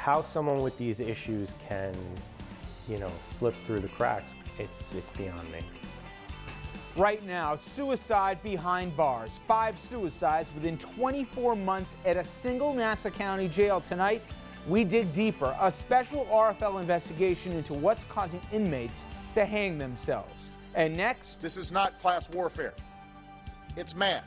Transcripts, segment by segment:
How someone with these issues can, slip through the cracks, it's beyond me. Right now, suicide behind bars. 5 suicides within 24 months at a single Nassau County jail. Tonight, we dig deeper. A special RFL investigation into what's causing inmates to hang themselves. And next, this is not class warfare. It's math.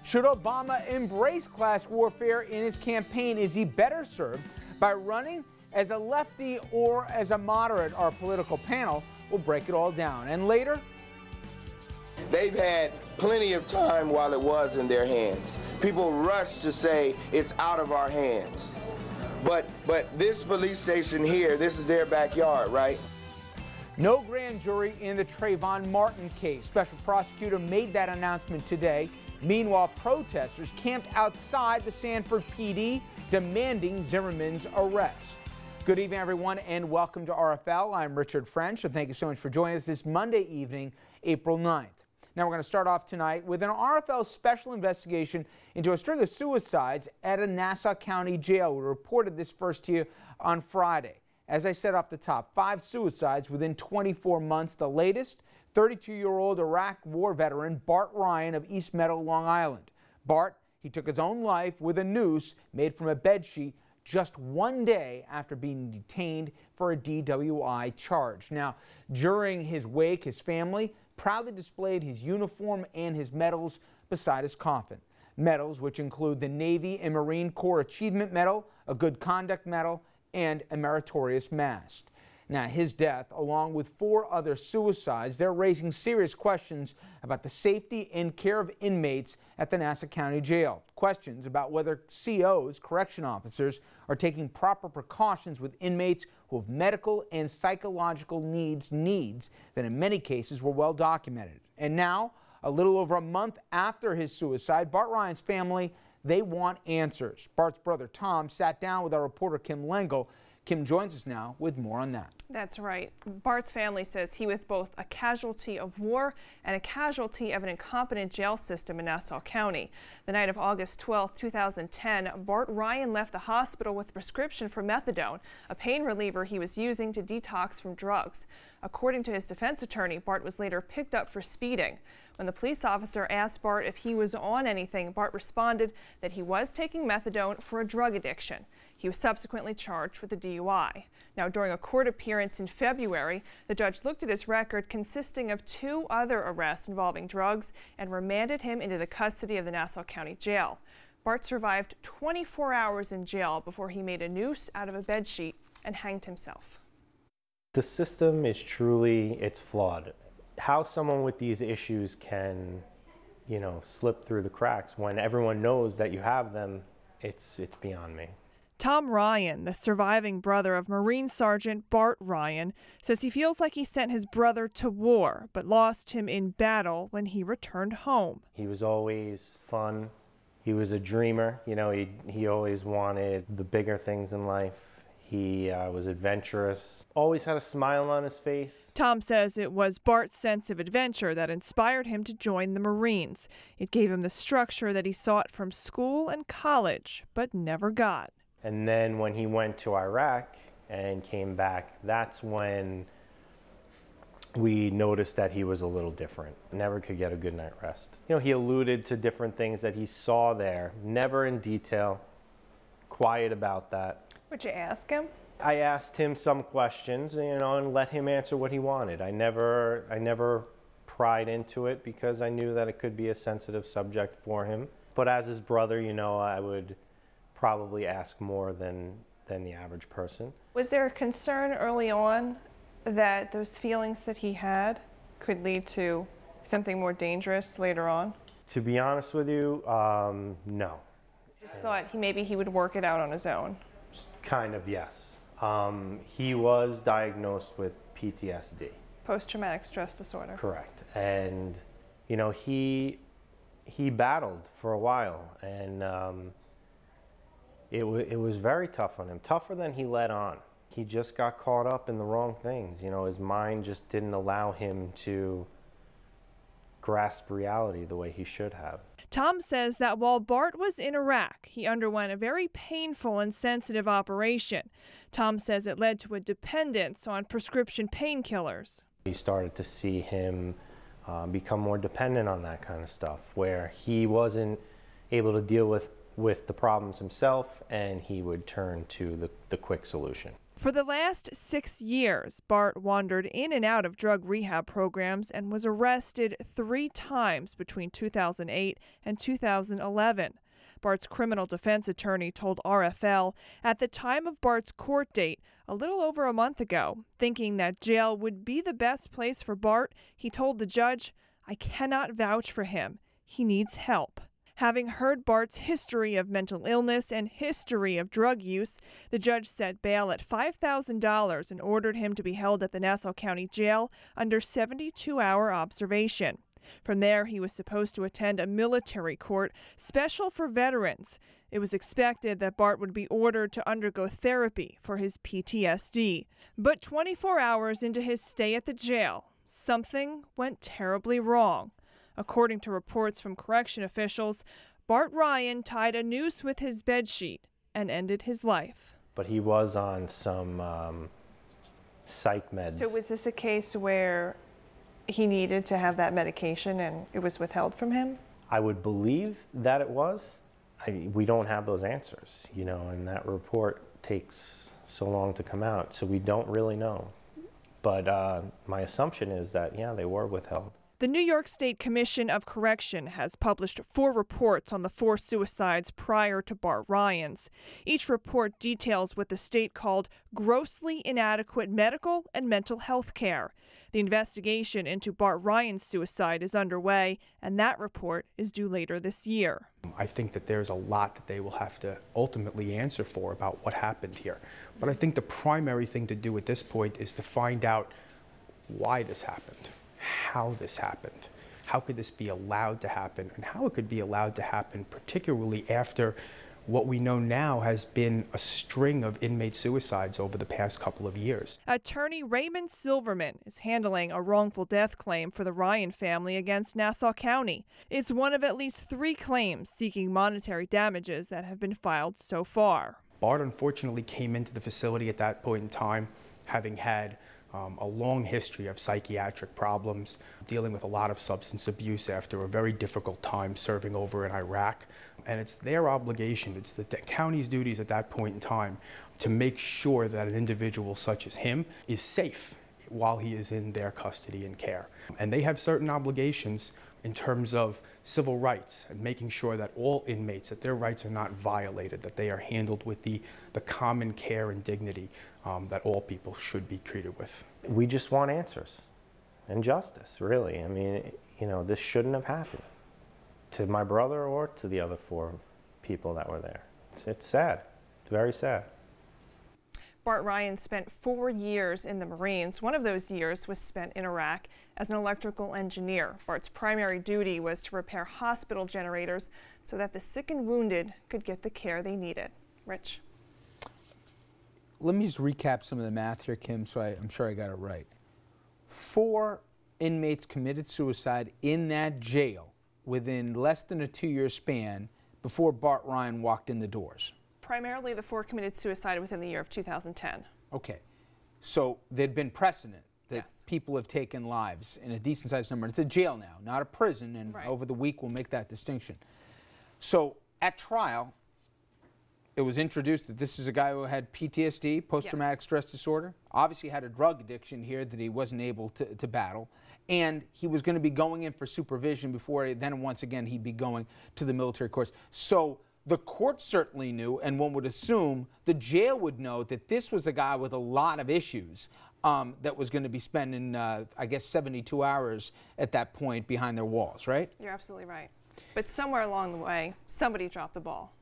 Should Obama embrace class warfare in his campaign? Is he better served by running as a lefty or as a moderate? Our political panel will break it all down. And later, they've had plenty of time while it was in their hands. People rush to say it's out of our hands. But this police station here, this is their backyard, right? No grand jury in the Trayvon Martin case. Special prosecutor made that announcement today. Meanwhile, protesters camped outside the Sanford PD demanding Zimmerman's arrest. Good evening, everyone, and welcome to RFL. I'm Richard French, and thank you so much for joining us this Monday evening, April 9th. Now we're going to start off tonight with an RFL special investigation into a string of suicides at a Nassau County jail. We reported this first to you on Friday. As I said off the top, 5 suicides within 24 months. The latest, 32-year-old Iraq war veteran Bart Ryan of East Meadow, Long Island. Bart, he took his own life with a noose made from a bedsheet just one day after being detained for a DWI charge. Now, during his wake, his family proudly displayed his uniform and his medals beside his coffin. Medals which include the Navy and Marine Corps Achievement Medal, a Good Conduct Medal, and a Meritorious Mast. Now, his death, along with 4 other suicides, they're raising serious questions about the safety and care of inmates at the Nassau County Jail. Questions about whether COs, correction officers, are taking proper precautions with inmates who have medical and psychological needs that in many cases were well documented. And now, a little over a month after his suicide, Bart Ryan's family, they want answers. Bart's brother Tom sat down with our reporter Kim Lengel. Kim joins us now with more on that. That's right. Bart's family says he was both a casualty of war and a casualty of an incompetent jail system in Nassau County. The night of August 12, 2010, Bart Ryan left the hospital with a prescription for methadone, a pain reliever he was using to detox from drugs. According to his defense attorney, Bart was later picked up for speeding. When the police officer asked Bart if he was on anything, Bart responded that he was taking methadone for a drug addiction. He was subsequently charged with a DUI. Now, during a court appearance in February, the judge looked at his record consisting of 2 other arrests involving drugs and remanded him into the custody of the Nassau County Jail. Bart survived 24 hours in jail before he made a noose out of a bedsheet and hanged himself. The system is truly, it's flawed. How someone with these issues can, slip through the cracks when everyone knows that you have them, it's beyond me. Tom Ryan, the surviving brother of Marine Sgt. Bart Ryan, says he feels like he sent his brother to war, but lost him in battle when he returned home. He was always fun. He was a dreamer. He always wanted the bigger things in life. He was adventurous, always had a smile on his face. Tom says it was Bart's sense of adventure that inspired him to join the Marines. It gave him the structure that he sought from school and college, but never got. And then when he went to Iraq and came back, that's when we noticed that he was a little different. Never could get a good night rest. He alluded to different things that he saw there, never in detail, quiet about that. Would you ask him? I asked him some questions, and let him answer what he wanted. I never pried into it because I knew that it could be a sensitive subject for him. But as his brother, I would probably ask more than the average person. Was there a concern early on that those feelings that he had could lead to something more dangerous later on? To be honest with you, no. Just thought maybe he would work it out on his own. Kind of, yes. He was diagnosed with PTSD. Post-traumatic stress disorder. Correct. And, he battled for a while, and it was very tough on him, tougher than he let on. He just got caught up in the wrong things. His mind just didn't allow him to grasp reality the way he should have. Tom says that while Bart was in Iraq, he underwent a very painful and sensitive operation. Tom says it led to a dependence on prescription painkillers. You started to see him become more dependent on that kind of stuff, where he wasn't able to deal with the problems himself, and he would turn to the quick solution. For the last 6 years, Bart wandered in and out of drug rehab programs and was arrested 3 times between 2008 and 2011. Bart's criminal defense attorney told RFL at the time of Bart's court date, a little over a month ago, thinking that jail would be the best place for Bart, he told the judge, "I cannot vouch for him. He needs help." Having heard Bart's history of mental illness and history of drug use, the judge set bail at $5,000 and ordered him to be held at the Nassau County Jail under 72-hour observation. From there, he was supposed to attend a military court special for veterans. It was expected that Bart would be ordered to undergo therapy for his PTSD. But 24 hours into his stay at the jail, something went terribly wrong. According to reports from correction officials, Bart Ryan tied a noose with his bedsheet and ended his life. But he was on some psych meds. So was this a case where he needed to have that medication and it was withheld from him? I would believe that it was. We don't have those answers, you know, and that report takes so long to come out, so we don't really know. But my assumption is that, yeah, they were withheld. The New York State Commission of Correction has published 4 reports on the 4 suicides prior to Bart Ryan's. Each report details what the state called grossly inadequate medical and mental health care. The investigation into Bart Ryan's suicide is underway, and that report is due later this year. I think that there's a lot that they will have to ultimately answer for about what happened here. But I think the primary thing to do at this point is to find out why this happened, how this happened, how could this be allowed to happen, and how it could be allowed to happen, particularly after what we know now has been a string of inmate suicides over the past couple of years. Attorney Raymond Silverman is handling a wrongful death claim for the Ryan family against Nassau County. It's one of at least 3 claims seeking monetary damages that have been filed so far. Bart unfortunately came into the facility at that point in time having had a long history of psychiatric problems, dealing with a lot of substance abuse after a very difficult time serving over in Iraq. And it's their obligation, it's the county's duties at that point in time to make sure that an individual such as him is safe while he is in their custody and care. And they have certain obligations in terms of civil rights and making sure that all inmates, that their rights are not violated, that they are handled with the common care and dignity that all people should be treated with. We just want answers and justice, really. I mean, you know, this shouldn't have happened to my brother or to the other 4 people that were there. It's sad. It's very sad. Bart Ryan spent 4 years in the Marines. One of those years was spent in Iraq as an electrical engineer. Bart's primary duty was to repair hospital generators so that the sick and wounded could get the care they needed. Rich. Let me just recap some of the math here, Kim, so I'm sure I got it right. 4 inmates committed suicide in that jail within less than a 2-year span before Bart Ryan walked in the doors. Primarily, the 4 committed suicide within the year of 2010. Okay. So there'd been precedent that people have taken lives in a decent-sized number. It's a jail now, not a prison, and over the week we'll make that distinction. So at trial, it was introduced that this is a guy who had PTSD, post-traumatic stress disorder, obviously had a drug addiction here that he wasn't able to battle, and he was going to be going in for supervision before then once again he'd be going to the military courts. So the court certainly knew, and one would assume the jail would know, that this was a guy with a lot of issues that was going to be spending, I guess, 72 hours at that point behind their walls, right? You're absolutely right. But somewhere along the way, somebody dropped the ball.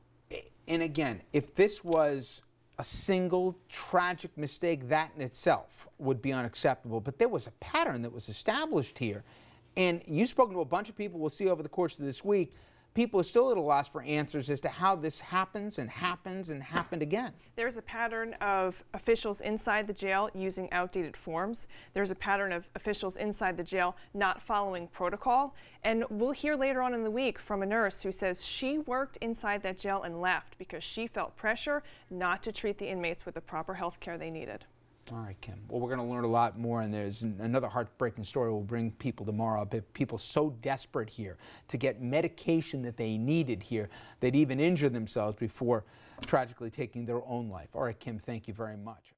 And again, if this was a single tragic mistake, that in itself would be unacceptable. But there was a pattern that was established here. And you've spoken to a bunch of people, we'll see over the course of this week, people are still at a loss for answers as to how this happens and happens and happened again. There's a pattern of officials inside the jail using outdated forms. There's a pattern of officials inside the jail not following protocol. And we'll hear later on in the week from a nurse who says she worked inside that jail and left because she felt pressure not to treat the inmates with the proper health care they needed. All right, Kim. Well, we're going to learn a lot more, and there's another heartbreaking story we'll bring people tomorrow. People so desperate here to get medication that they needed here, they'd even injure themselves before tragically taking their own life. All right, Kim, thank you very much.